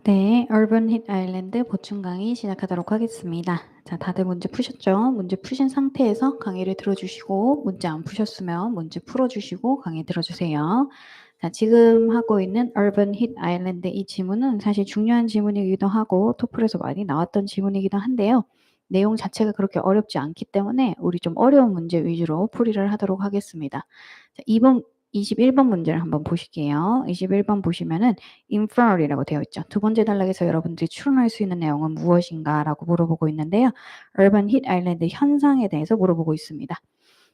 네, Urban Heat Island 보충 강의 시작하도록 하겠습니다. 자, 다들 문제 푸셨죠? 문제 푸신 상태에서 강의를 들어주시고, 문제 안 푸셨으면 문제 풀어주시고 강의 들어주세요. 자, 지금 하고 있는 Urban Heat Island 이 지문은 사실 중요한 지문이기도 하고, 토플에서 많이 나왔던 지문이기도 한데요. 내용 자체가 그렇게 어렵지 않기 때문에 우리 좀 어려운 문제 위주로 풀이를 하도록 하겠습니다. 자, 21번 문제를 한번 보실게요. 21번 보시면은 infer이라고 되어 있죠. 두 번째 단락에서 여러분들이 추론할 수 있는 내용은 무엇인가 라고 물어보고 있는데요. Urban Heat Island 현상에 대해서 물어보고 있습니다.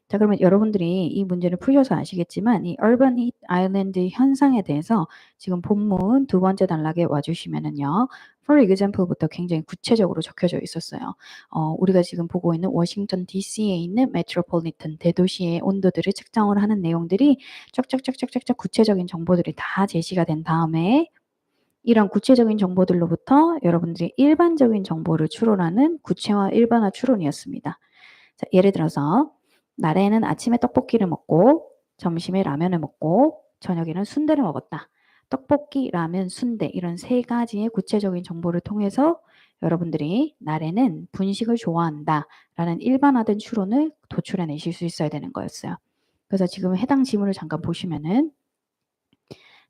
자, 그러면 여러분들이 이 문제를 푸셔서 아시겠지만 이 Urban Heat Island 현상에 대해서 지금 본문 두 번째 단락에 와주시면은요. For example부터 굉장히 구체적으로 적혀져 있었어요. 우리가 지금 보고 있는 워싱턴 DC에 있는 메트로폴리탄 대도시의 온도들을 측정을 하는 내용들이 쫙쫙쫙쫙쫙 구체적인 정보들이 다 제시가 된 다음에 이런 구체적인 정보들로부터 여러분들이 일반적인 정보를 추론하는 구체화 일반화 추론이었습니다. 자, 예를 들어서 나래는 아침에 떡볶이를 먹고 점심에 라면을 먹고 저녁에는 순대를 먹었다. 떡볶이, 라면, 순대 이런 세 가지의 구체적인 정보를 통해서 여러분들이 나래는 분식을 좋아한다 라는 일반화된 추론을 도출해내실 수 있어야 되는 거였어요. 그래서 지금 해당 지문을 잠깐 보시면은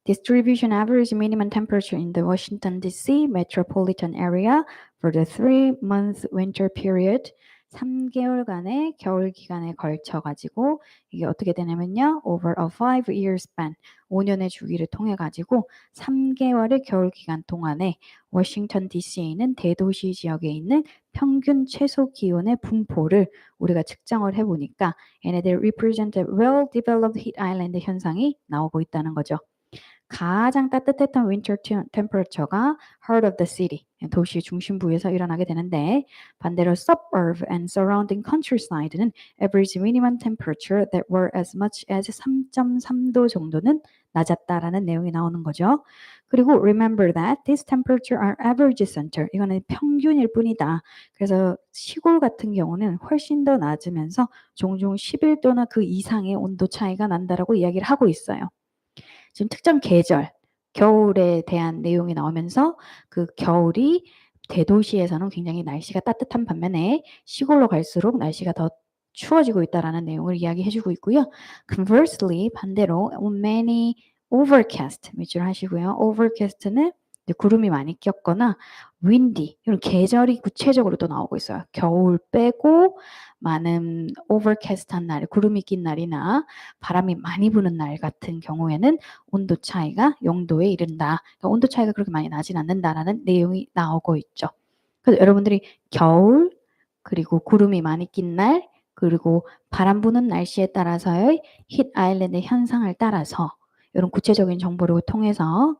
Distribution average minimum temperature in the Washington DC metropolitan area for the 3-month winter period 3개월간의 겨울 기간에 걸쳐 가지고 이게 어떻게 되냐면요. over a 5-year span 5년의 주기를 통해 가지고 3개월의 겨울 기간 동안에 워싱턴 DC에 있는 대도시 지역에 있는 평균 최소 기온의 분포를 우리가 측정을 해 보니까 얘네들 represent a well-developed heat island 현상이 나오고 있다는 거죠. 가장 따뜻했던 winter temperature가 heart of the city, 도시 중심부에서 일어나게 되는데 반대로 suburb and surrounding countryside는 average minimum temperature that were as much as 3.3도 정도는 낮았다라는 내용이 나오는 거죠. 그리고 remember that these temperature are average center. 이거는 평균일 뿐이다. 그래서 시골 같은 경우는 훨씬 더 낮으면서 종종 11도나 그 이상의 온도 차이가 난다라고 이야기를 하고 있어요. 지금 특정 계절, 겨울에 대한 내용이 나오면서 그 겨울이 대도시에서는 굉장히 날씨가 따뜻한 반면에 시골로 갈수록 날씨가 더 추워지고 있다라는 내용을 이야기해 주고 있고요. Conversely, 반대로 many overcast 밑줄 하시고요. overcast는 구름이 많이 꼈거나 windy 이런 계절이 구체적으로 또 나오고 있어요. 겨울 빼고 많은 overcast한 날, 구름이 낀 날이나 바람이 많이 부는 날 같은 경우에는 온도 차이가 0도에 이른다. 그러니까 온도 차이가 그렇게 많이 나진 않는다라는 내용이 나오고 있죠. 그래서 여러분들이 겨울 그리고 구름이 많이 낀 날 그리고 바람 부는 날씨에 따라서의 힛 아일랜드 현상을 따라서 이런 구체적인 정보를 통해서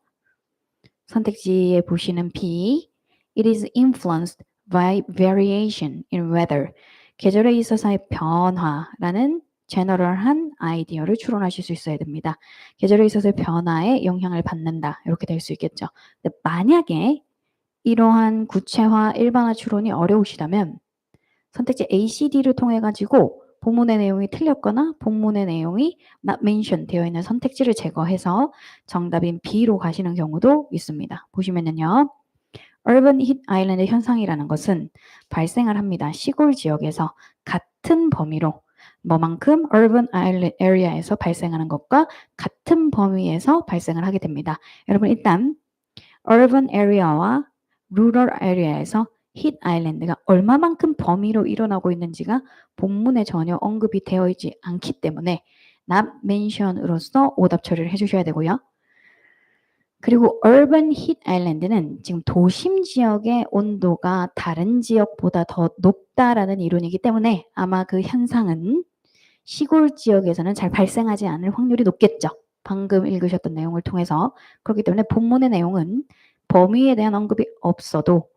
선택지에 보시는 B, it is influenced by variation in weather. 계절에 있어서의 변화라는 제너럴한 아이디어를 추론하실 수 있어야 됩니다. 계절에 있어서의 변화에 영향을 받는다. 이렇게 될 수 있겠죠. 근데 만약에 이러한 구체화 일반화 추론이 어려우시다면 선택지 A, C, D를 통해 가지고 본문의 내용이 틀렸거나 본문의 내용이 not mentioned 되어 있는 선택지를 제거해서 정답인 B로 가시는 경우도 있습니다. 보시면은요. Urban Heat Island 현상이라는 것은 발생을 합니다. 시골 지역에서 같은 범위로 뭐만큼 urban area에서 발생하는 것과 같은 범위에서 발생을 하게 됩니다. 여러분 일단 urban area와 rural area에서 heat island가 얼마만큼 범위로 일어나고 있는지가 본문에 전혀 언급이 되어 있지 않기 때문에 not mention으로서 오답 처리를 해주셔야 되고요. 그리고 urban heat island는 지금 도심 지역의 온도가 다른 지역보다 더 높다라는 이론이기 때문에 아마 그 현상은 시골 지역에서는 잘 발생하지 않을 확률이 높겠죠. 방금 읽으셨던 내용을 통해서. 그렇기 때문에 본문의 내용은 범위에 대한 언급이 없어도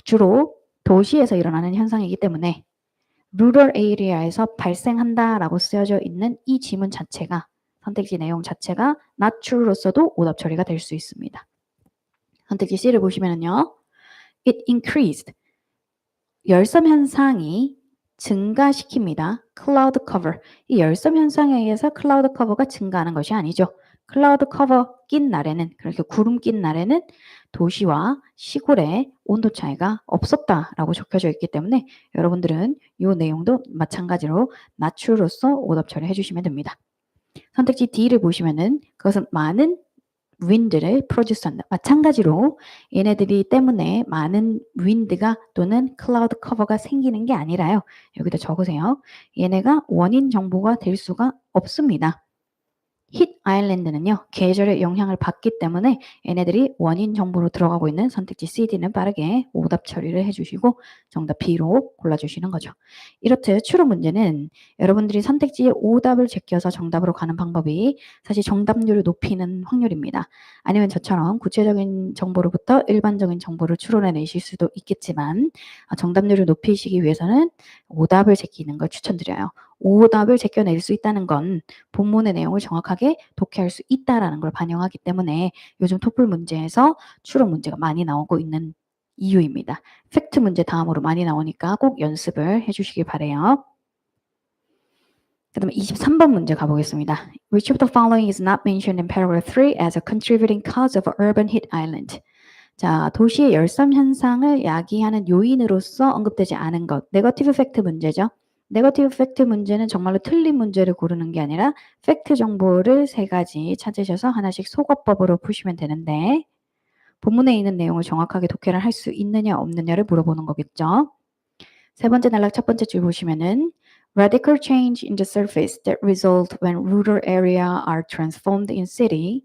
주로 도시에서 일어나는 현상이기 때문에 rural area에서 발생한다라고 쓰여져 있는 이 지문 자체가 선택지 내용 자체가 not true로서도 오답 처리가 될 수 있습니다. 선택지 C를 보시면요. It increased. 열섬 현상이 증가시킵니다. cloud cover. 이 열섬 현상에 의해서 cloud cover가 증가하는 것이 아니죠. 클라우드 커버 낀 날에는, 그렇게 구름 낀 날에는 도시와 시골의 온도 차이가 없었다라고 적혀져 있기 때문에 여러분들은 이 내용도 마찬가지로 나추로서 오답 처리해 주시면 됩니다. 선택지 D를 보시면은 그것은 많은 윈드를 프로듀스한다. 마찬가지로 얘네들이 때문에 많은 윈드가 또는 클라우드 커버가 생기는 게 아니라요. 여기다 적으세요. 얘네가 원인 정보가 될 수가 없습니다. 힛 아일랜드는요. 계절의 영향을 받기 때문에 얘네들이 원인 정보로 들어가고 있는 선택지 CD는 빠르게 오답 처리를 해주시고 정답 B로 골라주시는 거죠. 이렇듯 추론 문제는 여러분들이 선택지에 오답을 제껴서 정답으로 가는 방법이 사실 정답률을 높이는 확률입니다. 아니면 저처럼 구체적인 정보로부터 일반적인 정보를 추론해내실 수도 있겠지만 정답률을 높이시기 위해서는 오답을 제끼는 걸 추천드려요. 오답을 제껴낼 수 있다는 건 본문의 내용을 정확하게 독해할 수 있다는 걸 반영하기 때문에 요즘 토플 문제에서 추론 문제가 많이 나오고 있는 이유입니다. 팩트 문제 다음으로 많이 나오니까 꼭 연습을 해주시길 바래요. 그 다음에 23번 문제 가보겠습니다. Which of the following is not mentioned in paragraph 3 as a contributing cause of urban heat island? 자, 도시의 열섬 현상을 야기하는 요인으로서 언급되지 않은 것. 네거티브 팩트 문제죠. 네거티브 팩트 문제는 정말로 틀린 문제를 고르는 게 아니라 팩트 정보를 3가지 찾으셔서 하나씩 소거법으로 푸시면 되는데 본문에 있는 내용을 정확하게 독해를 할 수 있느냐 없느냐를 물어보는 거겠죠. 세 번째 단락 첫 번째 줄 보시면은 Radical change in the surface that result when rural area are transformed in city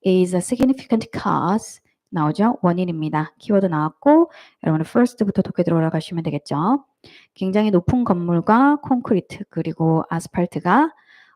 is a significant cause 나오죠? 원인입니다. 키워드 나왔고 여러분은 first부터 독해 들어가시면 되겠죠. 굉장히 높은 건물과 콘크리트 그리고 아스팔트가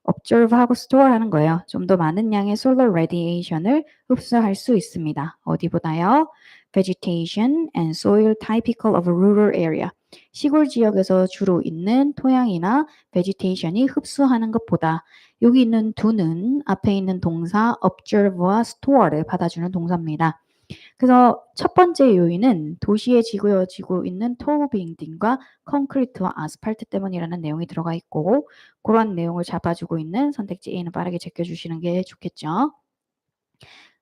observe하고 store하는 거예요. 좀 더 많은 양의 solar radiation을 흡수할 수 있습니다. 어디보다요? Vegetation and soil typical of a rural area. 시골 지역에서 주로 있는 토양이나 vegetation이 흡수하는 것보다 여기 있는 do는 앞에 있는 동사 observe와 store를 받아주는 동사입니다. 그래서 첫 번째 요인은 도시에 지어지고 있는 tall building과 콘크리트와 아스팔트 때문이라는 내용이 들어가 있고 그런 내용을 잡아주고 있는 선택지 A는 빠르게 제껴주시는 게 좋겠죠.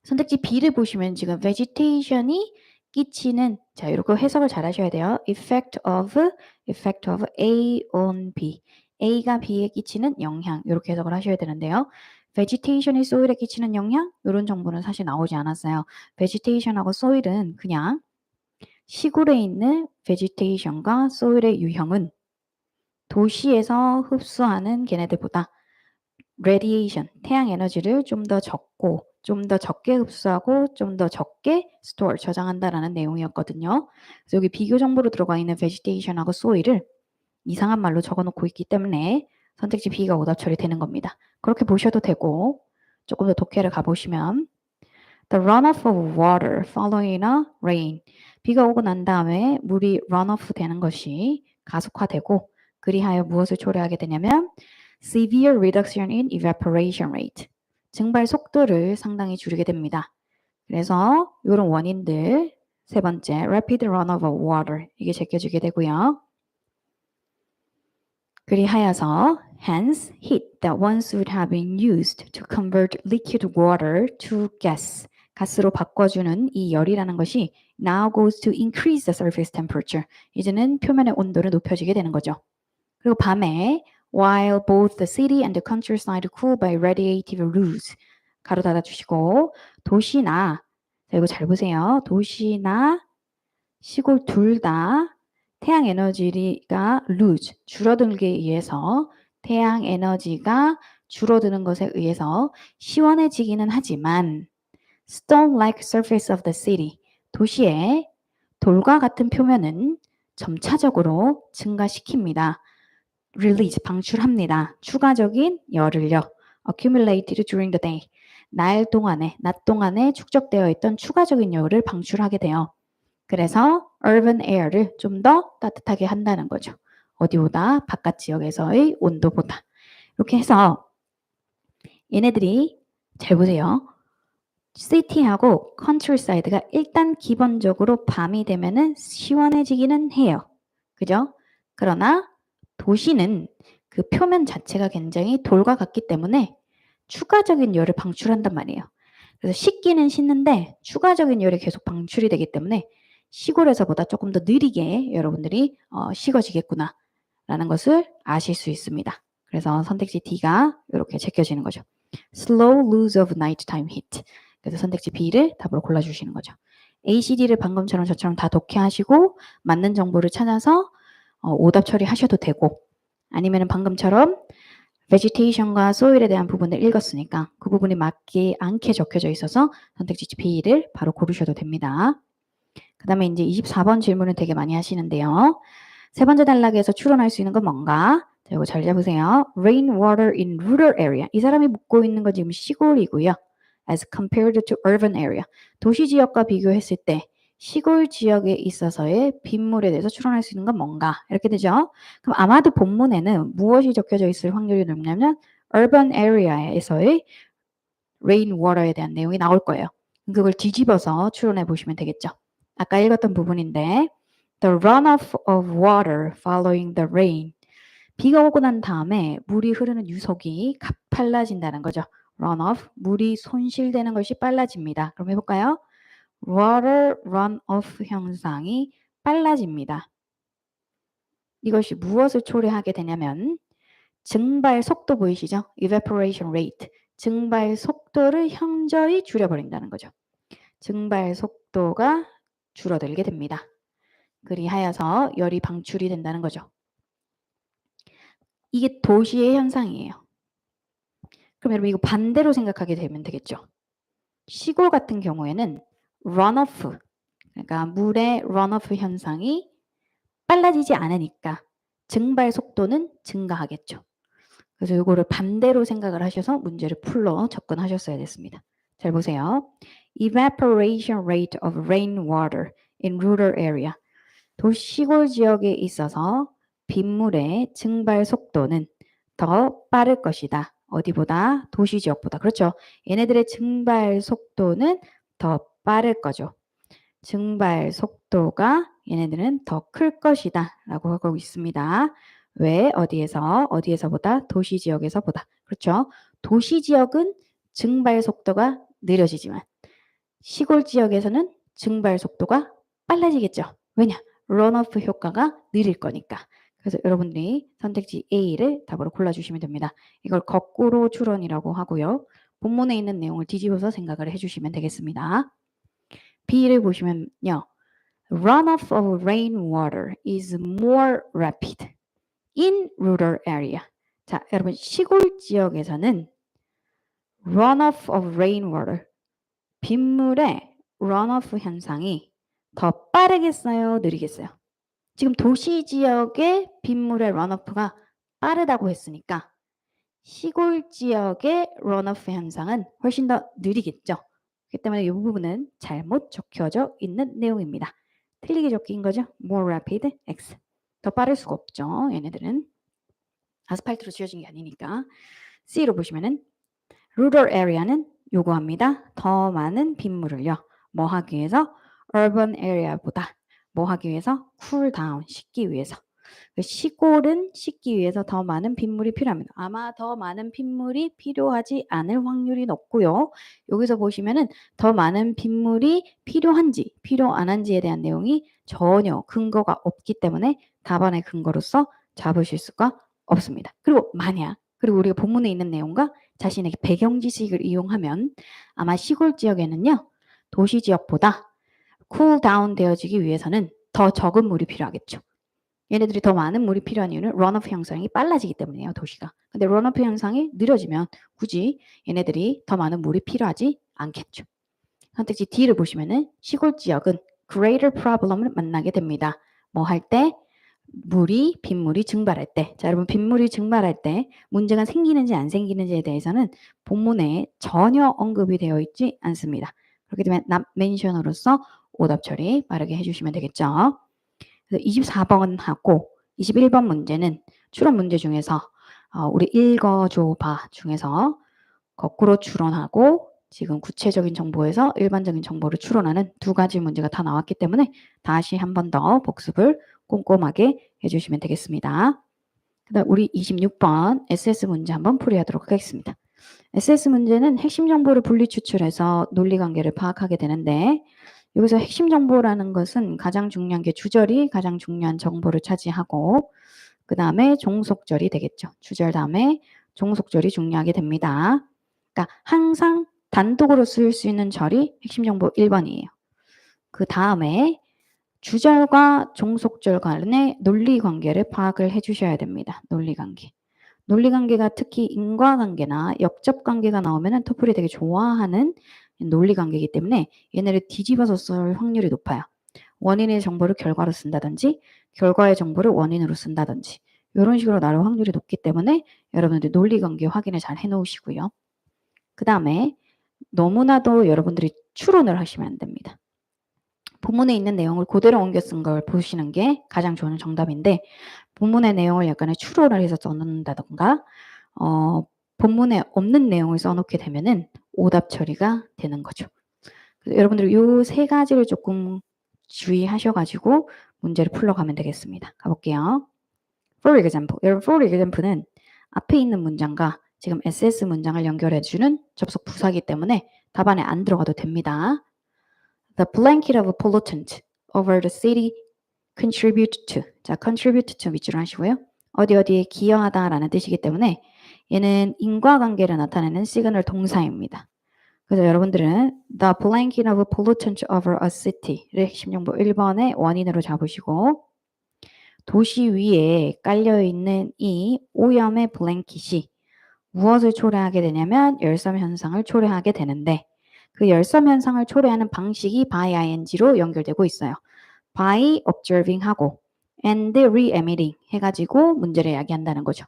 선택지 B를 보시면 지금 vegetation이 끼치는 자 이렇게 해석을 잘 하셔야 돼요. effect of A on B. A가 B에 끼치는 영향 이렇게 해석을 하셔야 되는데요. vegetation이 soil에 끼치는 영향 이런 정보는 사실 나오지 않았어요. vegetation하고 soil은 그냥 시골에 있는 vegetation과 soil의 유형은 도시에서 흡수하는 걔네들보다 radiation, 태양 에너지를 좀 더 적고 좀 더 적게 흡수하고 좀 더 적게 store, 저장한다라는 내용이었거든요. 그래서 여기 비교 정보로 들어가 있는 vegetation하고 soil을 이상한 말로 적어놓고 있기 때문에 선택지 B가 오답 처리되는 겁니다. 그렇게 보셔도 되고 조금 더 독해를 가보시면 The runoff of water following a rain. 비가 오고 난 다음에 물이 runoff 되는 것이 가속화되고 그리하여 무엇을 초래하게 되냐면 severe reduction in evaporation rate. 증발 속도를 상당히 줄이게 됩니다. 그래서 이런 원인들 세 번째 rapid runoff of water 이게 제껴지게 되고요. 그리하여서 hence heat that once would have been used to convert liquid water to gas 가스로 바꿔주는 이 열이라는 것이 now goes to increase the surface temperature 이제는 표면의 온도를 높여지게 되는 거죠. 그리고 밤에 while both the city and the countryside cool by radiative rules 가로 닫아주시고 도시나 자, 이거 잘 보세요. 도시나 시골 둘 다 태양 에너지가 lose, 줄어들게 의해서 태양 에너지가 줄어드는 것에 의해서 시원해지기는 하지만 stone-like surface of the city, 도시의 돌과 같은 표면은 점차적으로 증가시킵니다. release, 방출합니다. 추가적인 열을요. accumulated during the day, 낮 동안에 축적되어 있던 추가적인 열을 방출하게 돼요. 그래서 urban air를 좀 더 따뜻하게 한다는 거죠. 어디보다 바깥 지역에서의 온도보다. 이렇게 해서 얘네들이 잘 보세요. city하고 countryside가 일단 기본적으로 밤이 되면은 시원해지기는 해요. 그죠? 그러나 도시는 그 표면 자체가 굉장히 돌과 같기 때문에 추가적인 열을 방출한단 말이에요. 그래서 식기는 식는데 추가적인 열이 계속 방출이 되기 때문에 시골에서보다 조금 더 느리게 여러분들이 식어지겠구나라는 것을 아실 수 있습니다. 그래서 선택지 D가 이렇게 제껴지는 거죠. Slow lose of nighttime heat. 그래서 선택지 B를 답으로 골라주시는 거죠. A, C, D를 방금처럼 저처럼 다 독해하시고 맞는 정보를 찾아서 오답 처리하셔도 되고 아니면 방금처럼 vegetation과 soil에 대한 부분을 읽었으니까 그 부분이 맞지 않게 적혀져 있어서 선택지 B를 바로 고르셔도 됩니다. 그 다음에 이제 24번 질문을 되게 많이 하시는데요. 세 번째 단락에서 추론할 수 있는 건 뭔가? 자, 이거 잘 잡으세요. Rainwater in rural area. 이 사람이 묻고 있는 건 지금 시골이고요. As compared to urban area. 도시 지역과 비교했을 때 시골 지역에 있어서의 빗물에 대해서 추론할 수 있는 건 뭔가? 이렇게 되죠. 그럼 아마도 본문에는 무엇이 적혀져 있을 확률이 높냐면 urban area에서의 rainwater에 대한 내용이 나올 거예요. 그걸 뒤집어서 추론해 보시면 되겠죠. 아까 읽었던 부분인데 The runoff of water following the rain. 비가 오고 난 다음에 물이 흐르는 유속이 빨라진다는 거죠. runoff, 물이 손실되는 것이 빨라집니다. 그럼 해볼까요? water runoff 현상이 빨라집니다. 이것이 무엇을 초래하게 되냐면 증발 속도 보이시죠? evaporation rate. 증발 속도를 현저히 줄여버린다는 거죠. 증발 속도가 줄어들게 됩니다. 그리하여서 열이 방출이 된다는 거죠. 이게 도시의 현상이에요. 그럼 여러분 이거 반대로 생각하게 되면 되겠죠. 시골 같은 경우에는 runoff, 그러니까 물의 runoff 현상이 빨라지지 않으니까 증발 속도는 증가하겠죠. 그래서 이거를 반대로 생각을 하셔서 문제를 풀러 접근하셨어야 됐습니다. 잘 보세요. Evaporation rate of rainwater in rural area. 시골 지역에 있어서 빗물의 증발 속도는 더 빠를 것이다. 어디보다? 도시 지역보다. 그렇죠. 얘네들의 증발 속도는 더 빠를 거죠. 증발 속도가 얘네들은 더 클 것이다 라고 하고 있습니다. 왜? 어디에서보다? 도시 지역에서보다. 그렇죠. 도시 지역은 증발 속도가 느려지지만 시골 지역에서는 증발 속도가 빨라지겠죠. 왜냐? 런오프 효과가 느릴 거니까. 그래서 여러분들이 선택지 A를 답으로 골라주시면 됩니다. 이걸 거꾸로 추론이라고 하고요. 본문에 있는 내용을 뒤집어서 생각을 해주시면 되겠습니다. B를 보시면요. Runoff of rainwater is more rapid in rural area. 자, 여러분 시골 지역에서는 runoff of rainwater, 빗물의 runoff 현상이 더 빠르겠어요? 느리겠어요? 지금 도시 지역의 빗물의 runoff가 빠르다고 했으니까 시골 지역의 runoff 현상은 훨씬 더 느리겠죠. 그렇기 때문에 이 부분은 잘못 적혀져 있는 내용입니다. 틀리게 적힌 거죠. More rapid, X. 더 빠를 수가 없죠. 얘네들은. 아스팔트로 지어진 게 아니니까. C로 보시면은 rural area는 요구합니다. 더 많은 빗물을요. 뭐 하기 위해서? urban area보다 뭐 하기 위해서? cool down, 식기 위해서. 시골은 식기 위해서 더 많은 빗물이 필요합니다. 아마 더 많은 빗물이 필요하지 않을 확률이 높고요. 여기서 보시면은 더 많은 빗물이 필요한지 필요 안 한지에 대한 내용이 전혀 근거가 없기 때문에 답안의 근거로서 잡으실 수가 없습니다. 그리고 만약 그리고 우리가 본문에 있는 내용과 자신의 배경 지식을 이용하면 아마 시골 지역에는요. 도시 지역보다 cool down 되어지기 위해서는 더 적은 물이 필요하겠죠. 얘네들이 더 많은 물이 필요한 이유는 런오프 현상이 빨라지기 때문이에요. 도시가. 근데 런오프 현상이 느려지면 굳이 얘네들이 더 많은 물이 필요하지 않겠죠. 선택지 D를 보시면은 시골 지역은 greater problem을 만나게 됩니다. 뭐 할 때? 빗물이 증발할 때. 자, 여러분 빗물이 증발할 때 문제가 생기는지 안 생기는지에 대해서는 본문에 전혀 언급이 되어 있지 않습니다. 그렇기 때문에 not mention으로서 오답 처리 빠르게 해주시면 되겠죠. 그래서 24번하고 21번 문제는 추론 문제 중에서 우리 읽어줘봐 중에서 거꾸로 추론하고 지금 구체적인 정보에서 일반적인 정보를 추론하는 두 가지 문제가 다 나왔기 때문에 다시 한 번 더 복습을 꼼꼼하게 해주시면 되겠습니다. 그다음 우리 26번 SS 문제 한번 풀이하도록 하겠습니다. SS 문제는 핵심 정보를 분리 추출해서 논리 관계를 파악하게 되는데 여기서 핵심 정보라는 것은 가장 중요한 게 주절이 가장 중요한 정보를 차지하고 그 다음에 종속절이 되겠죠. 주절 다음에 종속절이 중요하게 됩니다. 그러니까 항상 단독으로 쓰일 수 있는 절이 핵심 정보 1번이에요. 그 다음에 주절과 종속절 간의 논리 관계를 파악을 해주셔야 됩니다. 논리 관계. 논리 관계가 특히 인과관계나 역접 관계가 나오면 토플이 되게 좋아하는 논리 관계이기 때문에 얘네를 뒤집어서 쓸 확률이 높아요. 원인의 정보를 결과로 쓴다든지 결과의 정보를 원인으로 쓴다든지 이런 식으로 나올 확률이 높기 때문에 여러분들 논리 관계 확인을 잘 해놓으시고요. 그 다음에 너무나도 여러분들이 추론을 하시면 안 됩니다. 본문에 있는 내용을 그대로 옮겨 쓴 걸 보시는 게 가장 좋은 정답인데 본문의 내용을 약간의 추론을 해서 써놓는다던가 본문에 없는 내용을 써놓게 되면은 오답 처리가 되는 거죠. 그래서 여러분들 이 세 가지를 조금 주의하셔가지고 문제를 풀러가면 되겠습니다. 가볼게요. For example. 여러분 for example는 앞에 있는 문장과 지금 SS 문장을 연결해주는 접속 부사이기 때문에 답안에 안 들어가도 됩니다. The blanket of pollutant over the city contribute to. 자, contribute to 밑줄을 하시고요. 어디에 기여하다라는 뜻이기 때문에 얘는 인과관계를 나타내는 시그널 동사입니다. 그래서 여러분들은 the blanket of pollutant over a city를 핵심 정보 1번의 원인으로 잡으시고 도시 위에 깔려있는 이 오염의 블랭킷이 무엇을 초래하게 되냐면 열섬 현상을 초래하게 되는데 그 열섬 현상을 초래하는 방식이 by ing로 연결되고 있어요. by observing 하고 and re-emitting 해가지고 문제를 야기한다는 거죠.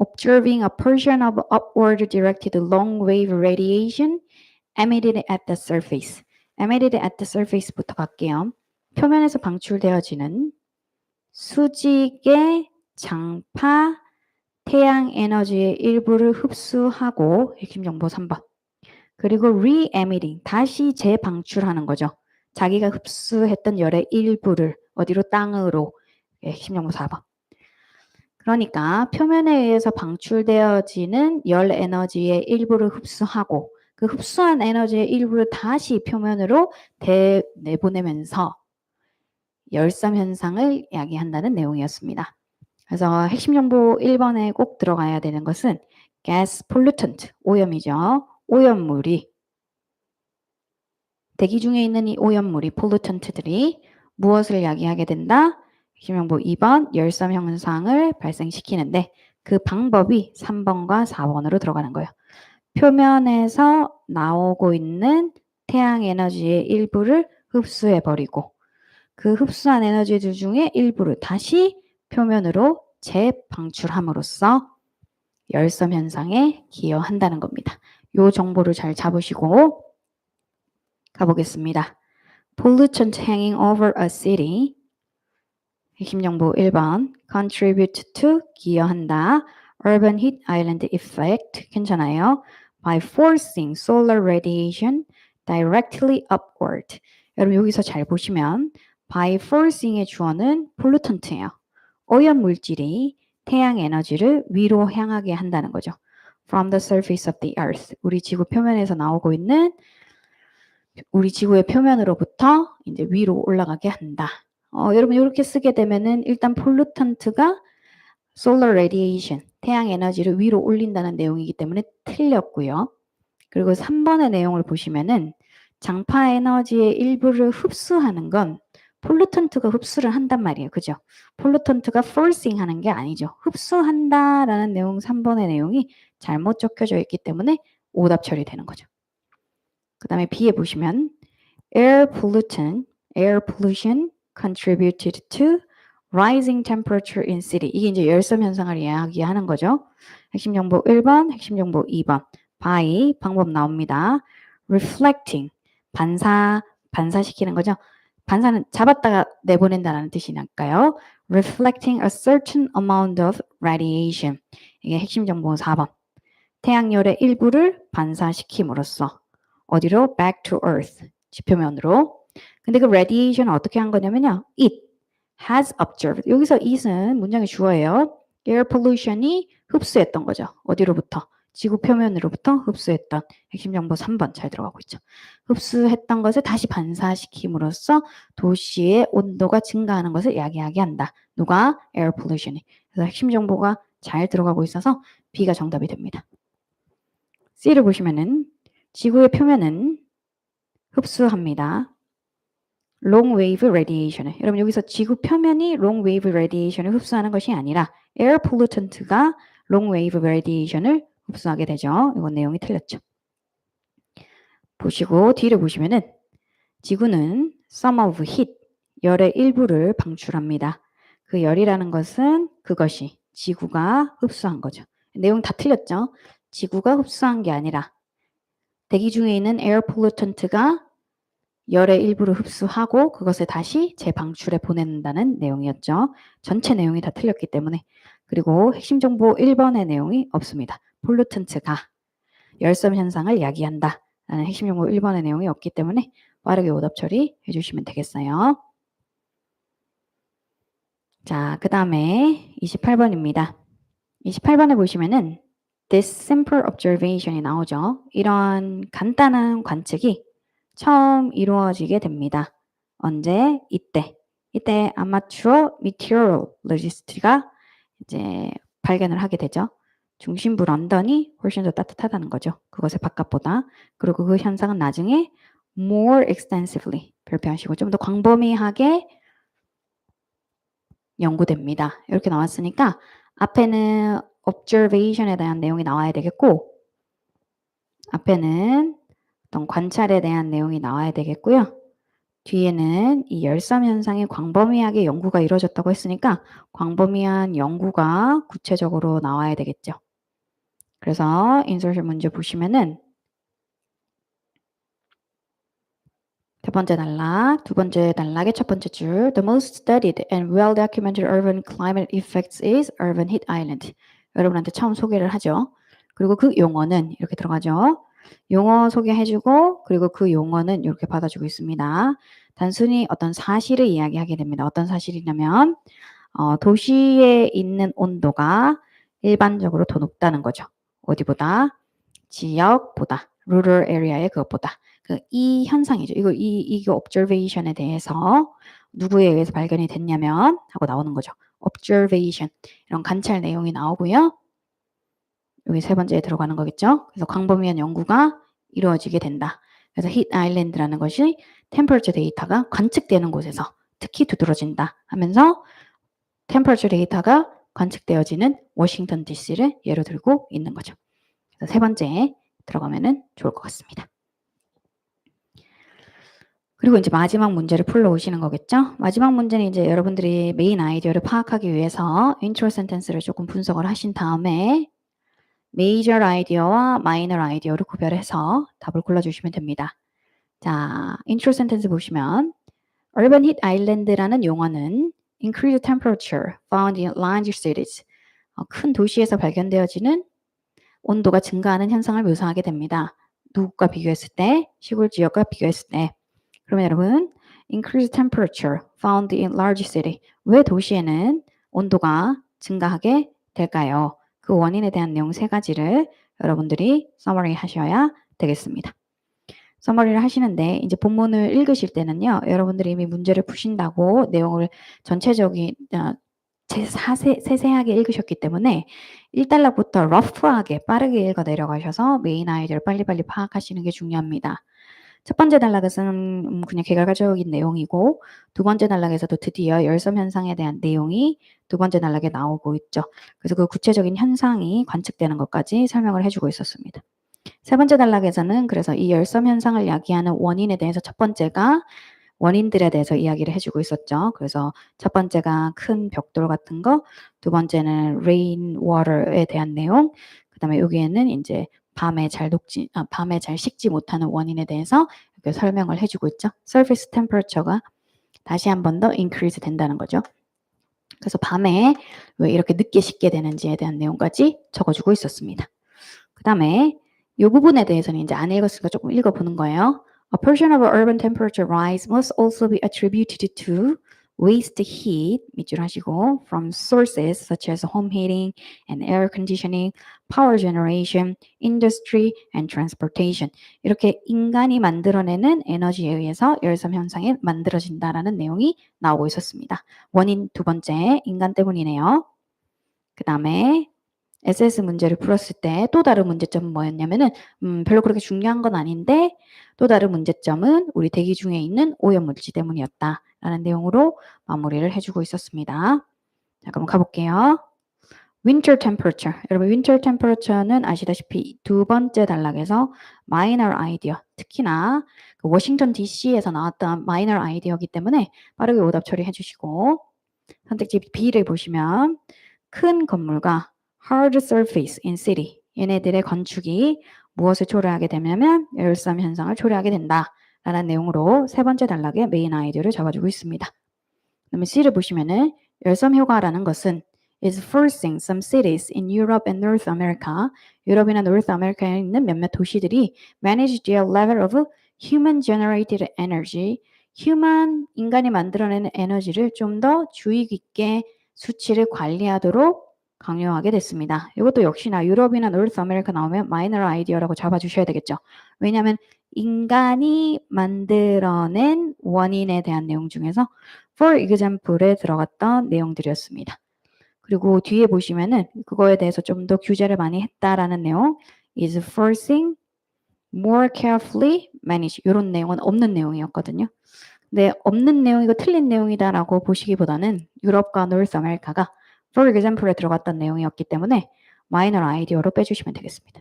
Observing a portion of upward directed long wave radiation emitted at the surface. emitted at the surface부터 갈게요. 표면에서 방출되어지는 수직의 장파 태양 에너지의 일부를 흡수하고 핵심 정보 3번. 그리고 re-emitting 다시 재방출하는 거죠. 자기가 흡수했던 열의 일부를 어디로 땅으로 핵심 정보 4번. 그러니까 표면에 의해서 방출되어지는 열 에너지의 일부를 흡수하고 그 흡수한 에너지의 일부를 다시 표면으로 내보내면서 열섬 현상을 야기한다는 내용이었습니다. 그래서 핵심 정보 1번에 꼭 들어가야 되는 것은 gas pollutant, 오염이죠. 오염물이 대기 중에 있는 이 오염물이 pollutant들이 무엇을 야기하게 된다? 핵심 정보 2번 열섬 현상을 발생시키는데 그 방법이 3번과 4번으로 들어가는 거예요. 표면에서 나오고 있는 태양 에너지의 일부를 흡수해버리고 그 흡수한 에너지들 중에 일부를 다시 표면으로 재방출함으로써 열섬 현상에 기여한다는 겁니다. 이 정보를 잘 잡으시고 가보겠습니다. Pollutant hanging over a city. 핵심 정보 1번. Contribute to 기여한다. Urban heat island effect 괜찮아요. By forcing solar radiation directly upward. 여러분 여기서 잘 보시면 by forcing의 주어는 pollutant예요. 오염 물질이 태양 에너지를 위로 향하게 한다는 거죠. From the surface of the earth. 우리 지구 표면에서 나오고 있는 우리 지구의 표면으로부터 이제 위로 올라가게 한다. 여러분 이렇게 쓰게 되면은 일단 폴루턴트가 solar radiation, 태양 에너지를 위로 올린다는 내용이기 때문에 틀렸고요. 그리고 3번의 내용을 보시면은 장파 에너지의 일부를 흡수하는 건 폴루턴트가 흡수를 한단 말이에요. 그죠? 폴루턴트가 forcing 하는 게 아니죠. 흡수한다라는 내용 3번의 내용이 잘못 적혀져 있기 때문에 오답 처리되는 거죠. 그 다음에 B에 보시면 air pollution contributed to rising temperature in city. 이게 이제 열섬 현상을 이야기하는 거죠. 핵심 정보 1번, 핵심 정보 2번. by 방법 나옵니다. reflecting 반사시키는 거죠. 반사는 잡았다가 내보낸다는 뜻이니까요. reflecting a certain amount of radiation. 이게 핵심 정보 4번. 태양열의 일부를 반사시킴으로써 어디로? back to earth. 지표면으로. 근데 그 radiation을 어떻게 한 거냐면요. it has observed. 여기서 it은 문장의 주어예요. air pollution이 흡수했던 거죠. 어디로부터? 지구 표면으로부터 흡수했던 핵심 정보 3번 잘 들어가고 있죠. 흡수했던 것을 다시 반사시킴으로써 도시의 온도가 증가하는 것을 야기하게 누가? Air pollution이. 그래서 핵심 정보가 잘 들어가고 있어서 B가 정답이 됩니다. C를 보시면은 지구의 표면은 흡수합니다. long wave radiation을. 여러분 여기서 지구 표면이 long wave radiation을 흡수하는 것이 아니라 air pollutant가 long wave radiation을 흡수하게 되죠. 이건 내용이 틀렸죠. 보시고 뒤를 보시면은 지구는 some of heat, 열의 일부를 방출합니다. 그 열이라는 것은 그것이 지구가 흡수한 거죠. 내용 다 틀렸죠. 지구가 흡수한 게 아니라 대기 중에 있는 air pollutant가 열의 일부를 흡수하고 그것을 다시 재방출해 보낸다는 내용이었죠. 전체 내용이 다 틀렸기 때문에. 그리고 핵심 정보 1번의 내용이 없습니다. 폴루턴트가 열섬 현상을 야기한다 라는 핵심 정보 1번의 내용이 없기 때문에 빠르게 오답 처리해 주시면 되겠어요. 자, 그 다음에 28번입니다. 28번에 보시면은 this simple observation이 나오죠. 이런 간단한 관측이 처음 이루어지게 됩니다. 언제? 이때 아마추어 미티어롤로지스트가 이제 발견을 하게 되죠. 중심부 런던이 훨씬 더 따뜻하다는 거죠. 그것의 바깥보다. 그리고 그 현상은 나중에 more extensively 발표하시고 좀 더 광범위하게 연구됩니다. 이렇게 나왔으니까 앞에는 observation에 대한 내용이 나와야 되겠고 앞에는 어떤 관찰에 대한 내용이 나와야 되겠고요. 뒤에는 이 열섬 현상이 광범위하게 연구가 이루어졌다고 했으니까 광범위한 연구가 구체적으로 나와야 되겠죠. 그래서 인서션 문제 보시면은 첫 번째 단락, 두 번째 단락의 첫 번째 줄 The most studied and well-documented urban climate effects is urban heat island. 여러분한테 처음 소개를 하죠. 그리고 그 용어는 이렇게 들어가죠. 용어 소개해주고 그리고 그 용어는 이렇게 받아주고 있습니다. 단순히 어떤 사실을 이야기하게 됩니다. 어떤 사실이냐면 도시에 있는 온도가 일반적으로 더 높다는 거죠. 어디보다? 지역보다, rural area의 그것보다. 이 현상이죠. 이거 observation에 대해서 누구에 의해서 발견이 됐냐면 하고 나오는 거죠. observation 이런 관찰 내용이 나오고요. 여기 세 번째에 들어가는 거겠죠. 그래서 광범위한 연구가 이루어지게 된다. 그래서 heat island라는 것이 temperature 데이터가 관측되는 곳에서 특히 두드러진다 하면서 temperature 데이터가 관측되어지는 워싱턴 DC를 예로 들고 있는 거죠. 그래서 세 번째 들어가면은 좋을 것 같습니다. 그리고 이제 마지막 문제를 풀러 오시는 거겠죠? 마지막 문제는 이제 여러분들이 메인 아이디어를 파악하기 위해서 intro sentence를 조금 분석을 하신 다음에 major 아이디어와 minor 아이디어를 구별해서 답을 골라주시면 됩니다. 자, intro sentence 보시면 urban heat island라는 용어는 increased temperature found in large cities. 큰 도시에서 발견되어지는 온도가 증가하는 현상을 묘사하게 됩니다. 누구과 비교했을 때? 시골 지역과 비교했을 때. 그러면 여러분, increased temperature found in large city. 왜 도시에는 온도가 증가하게 될까요? 그 원인에 대한 내용 세 가지를 여러분들이 summary 하셔야 되겠습니다. 서머리를 하시는데 이제 본문을 읽으실 때는요. 여러분들이 이미 문제를 푸신다고 내용을 전체적인 세세하게 읽으셨기 때문에 1단락부터 러프하게 빠르게 읽어 내려가셔서 메인 아이디어를 빨리빨리 파악하시는 게 중요합니다. 첫 번째 단락에서는 그냥 개괄적인 내용이고 두 번째 단락에서도 드디어 열섬 현상에 대한 내용이 두 번째 단락에 나오고 있죠. 그래서 그 구체적인 현상이 관측되는 것까지 설명을 해주고 있었습니다. 세 번째 단락에서는 그래서 이 열섬 현상을 야기하는 원인에 대해서 첫 번째가 원인들에 대해서 이야기를 해주고 있었죠. 그래서 첫 번째가 큰 벽돌 같은 거, 두 번째는 레인 워터에 대한 내용, 그 다음에 여기에는 이제 밤에 잘 식지 못하는 원인에 대해서 이렇게 설명을 해주고 있죠. surface temperature가 다시 한 번 더 increase 된다는 거죠. 그래서 밤에 왜 이렇게 늦게 식게 되는지에 대한 내용까지 적어주고 있었습니다. 그 다음에 이 부분에 대해서는 이제 안 읽었으니까 조금 읽어보는 거예요. A portion of urban temperature rise must also be attributed to waste heat 밑줄 하시고 from sources such as home heating and air conditioning, power generation, industry and transportation. 이렇게 인간이 만들어내는 에너지에 의해서 열섬 현상이 만들어진다라는 내용이 나오고 있었습니다. 원인 두 번째, 인간 때문이네요. 그 다음에 SS 문제를 풀었을 때 또 다른 문제점은 뭐였냐면은 별로 그렇게 중요한 건 아닌데 또 다른 문제점은 우리 대기 중에 있는 오염물질 때문이었다라는 내용으로 마무리를 해주고 있었습니다. 자, 그럼 가볼게요. Winter temperature. 여러분 winter temperature는 아시다시피 두 번째 단락에서 minor idea, 특히나 그 워싱턴 DC에서 나왔던 minor idea이기 때문에 빠르게 오답 처리해 주시고 선택지 B를 보시면 큰 건물과 hard surface in city 얘네들의 건축이 무엇을 초래하게 되냐면 열섬 현상을 초래하게 된다라는 내용으로 세 번째 단락의 메인 아이디어를 잡아주고 있습니다. 그다음에 C를 보시면은 열섬 효과라는 것은 is forcing some cities in Europe and North America, 유럽이나 North America에 있는 몇몇 도시들이 manage their level of human generated energy, 인간이 만들어내는 에너지를 좀 더 주의 깊게 수치를 관리하도록 강요하게 됐습니다. 이것도 역시나 유럽이나 North America 나오면 minor idea라고 잡아주셔야 되겠죠. 왜냐하면 인간이 만들어낸 원인에 대한 내용 중에서 for example에 들어갔던 내용들이었습니다. 그리고 뒤에 보시면은 그거에 대해서 좀 더 규제를 많이 했다라는 내용 is forcing more carefully manage 이런 내용은 없는 내용이었거든요. 근데 없는 내용이고 틀린 내용이다라고 보시기보다는 유럽과 노스 아메리카가 for example에 들어갔던 내용이었기 때문에 minor idea로 빼주시면 되겠습니다.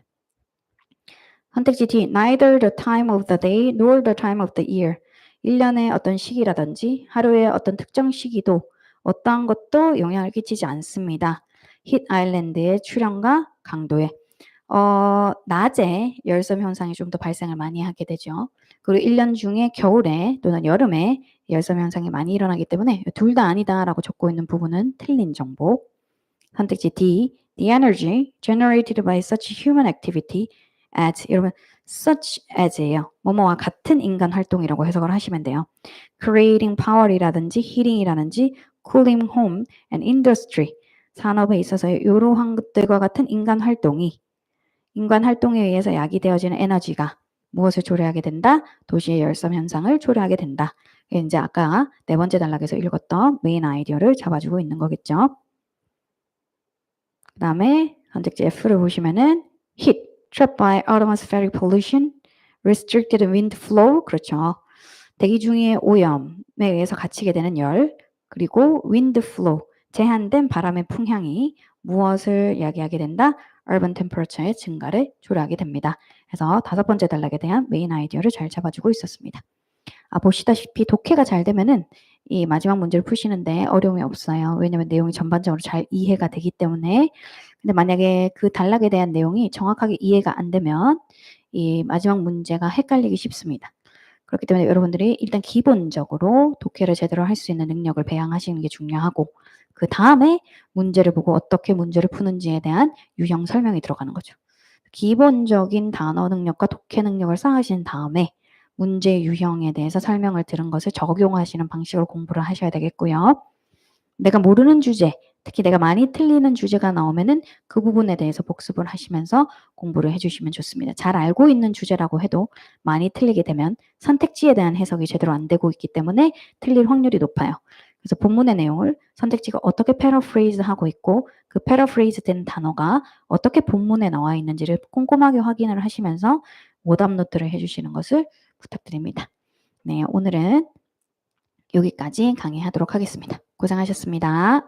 선택지 D, neither the time of the day nor the time of the year. 1년의 어떤 시기라든지 하루의 어떤 특정 시기도 어떠한 것도 영향을 끼치지 않습니다. 힛 아일랜드의 출현과 강도에 낮에 열섬 현상이 좀 더 발생을 많이 하게 되죠. 그리고 1년 중에 겨울에 또는 여름에 열섬 현상이 많이 일어나기 때문에 둘 다 아니다라고 적고 있는 부분은 틀린 정보. 선택지 D, the energy generated by such human activity as 여러분 such as예요. 뭐뭐와 같은 인간 활동이라고 해석을 하시면 돼요. creating power이라든지 heating이라든지 cooling home and industry 산업에 있어서 이러한 것들과 같은 인간 활동에 의해서 야기되어지는 에너지가 무엇을 초래하게 된다? 도시의 열섬 현상을 초래하게 된다. 이게 이제 아까 네 번째 단락에서 읽었던 메인 아이디어를 잡아주고 있는 거겠죠. 그 다음에 선택지 F를 보시면은 heat, trapped by atmospheric pollution, restricted wind flow, 그렇죠. 대기 중의 오염에 의해서 갇히게 되는 열, 그리고 wind flow, 제한된 바람의 풍향이 무엇을 이야기하게 된다? urban temperature의 증가를 초래하게 됩니다. 그래서 다섯 번째 단락에 대한 메인 아이디어를 잘 잡아주고 있었습니다. 보시다시피 독해가 잘 되면은 이 마지막 문제를 푸시는데 어려움이 없어요. 왜냐하면 내용이 전반적으로 잘 이해가 되기 때문에. 근데 만약에 그 단락에 대한 내용이 정확하게 이해가 안 되면 이 마지막 문제가 헷갈리기 쉽습니다. 그렇기 때문에 여러분들이 일단 기본적으로 독해를 제대로 할 수 있는 능력을 배양하시는 게 중요하고 그 다음에 문제를 보고 어떻게 문제를 푸는지에 대한 유형 설명이 들어가는 거죠. 기본적인 단어 능력과 독해 능력을 쌓으신 다음에 문제 유형에 대해서 설명을 들은 것을 적용하시는 방식으로 공부를 하셔야 되겠고요. 내가 모르는 주제, 특히 내가 많이 틀리는 주제가 나오면은 그 부분에 대해서 복습을 하시면서 공부를 해주시면 좋습니다. 잘 알고 있는 주제라고 해도 많이 틀리게 되면 선택지에 대한 해석이 제대로 안 되고 있기 때문에 틀릴 확률이 높아요. 그래서 본문의 내용을 선택지가 어떻게 패러프레이즈 하고 있고 그 패러프레이즈 된 단어가 어떻게 본문에 나와 있는지를 꼼꼼하게 확인을 하시면서 오답 노트를 해주시는 것을 부탁드립니다. 네, 오늘은 여기까지 강의하도록 하겠습니다. 고생하셨습니다.